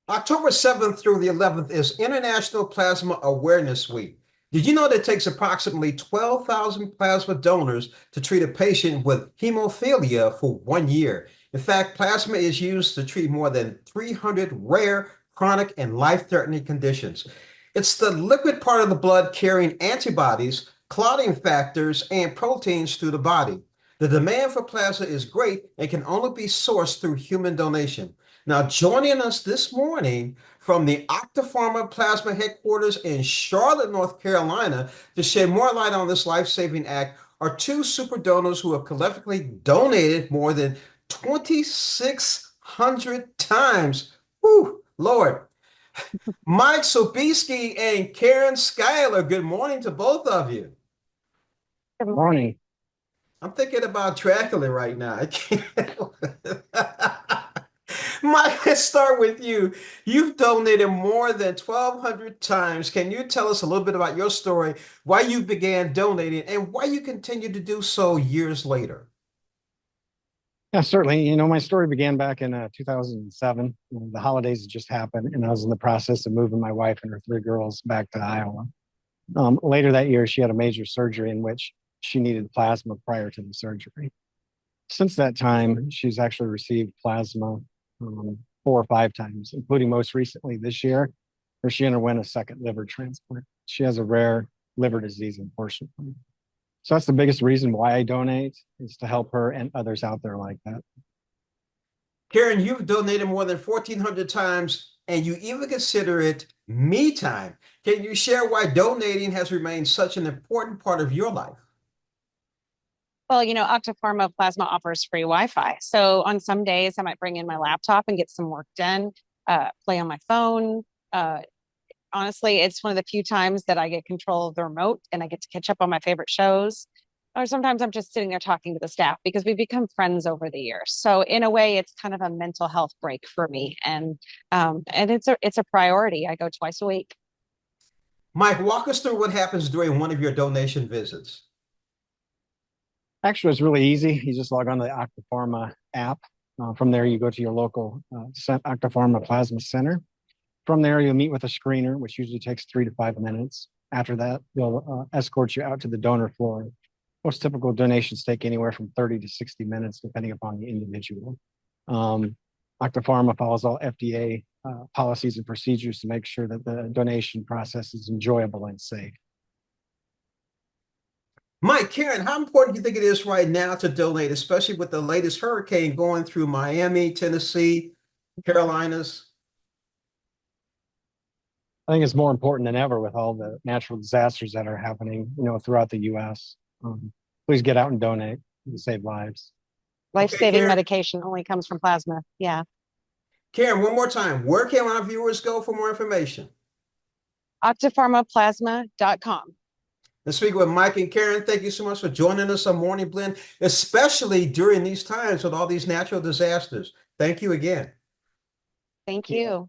October 7th through the 11th is International Plasma Awareness Week. Did you know that it takes approximately 12,000 plasma donors to treat a patient with hemophilia for 1 year? In fact, plasma is used to treat more than 300 rare, chronic, and life-threatening conditions. It's the liquid part of the blood carrying antibodies, clotting factors, and proteins through the body. The demand for plasma is great and can only be sourced through human donation. Now, joining us this morning from the Octapharma Plasma headquarters in Charlotte, North Carolina, to shed more light on this life-saving act are two super donors who have collectively donated more than 2,600 times. Whew, Lord. Mike Sobieski and Karen Schuyler, good morning to both of you. Good Morning. I'm thinking about Dracula right now. I can't. Mike, let's start with you. You've donated more than 1,200 times. Can you tell us a little bit about your story, why you began donating, and why you continue to do so years later? Yeah, certainly. My story began back in 2007. The holidays had just happened, and I was in the process of moving my wife and her three girls back to Iowa. Later that year, she had a major surgery in which she needed plasma prior to the surgery. Since that time, she's actually received plasma 4 or 5 times, including most recently this year, where she underwent a second liver transplant. She has a rare liver disease, unfortunately. So that's the biggest reason why I donate is to help her and others out there like that. Karen, you've donated more than 1,400 times, and you even consider it me time. Can you share why donating has remained such an important part of your life? Well, Octapharma Plasma offers free Wi-Fi. So on some days, I might bring in my laptop and get some work done, play on my phone. Uh, Honestly, it's one of the few times that I get control of the remote and I get to catch up on my favorite shows. Or sometimes I'm just sitting there talking to the staff because we've become friends over the years. So in a way, it's kind of a mental health break for me, and it's a priority. I go twice a week. Mike, walk us through what happens during one of your donation visits. Actually, it's really easy. You just log on to the Octapharma app. From there, you go to your local Octapharma Plasma Center. From there, you'll meet with a screener, which usually takes 3 to 5 minutes. After that, they'll escort you out to the donor floor. Most typical donations take anywhere from 30 to 60 minutes, depending upon the individual. Um, Octapharma follows all FDA policies and procedures to make sure that the donation process is enjoyable and safe. Mike, Karen, how important do you think it is right now to donate, especially with the latest hurricane going through Miami, Tennessee, Carolinas? I think it's more important than ever with all the natural disasters that are happening, throughout the U.S. Please get out and donate and save lives. Okay, Life-saving Karen. medication only comes from plasma. Yeah. Karen, one more time. Where can our viewers go for more information? Octapharmaplasma.com. Let's speak with Mike and Karen. Thank you so much for joining us on Morning Blend, especially during these times with all these natural disasters. Thank you again. Thank you.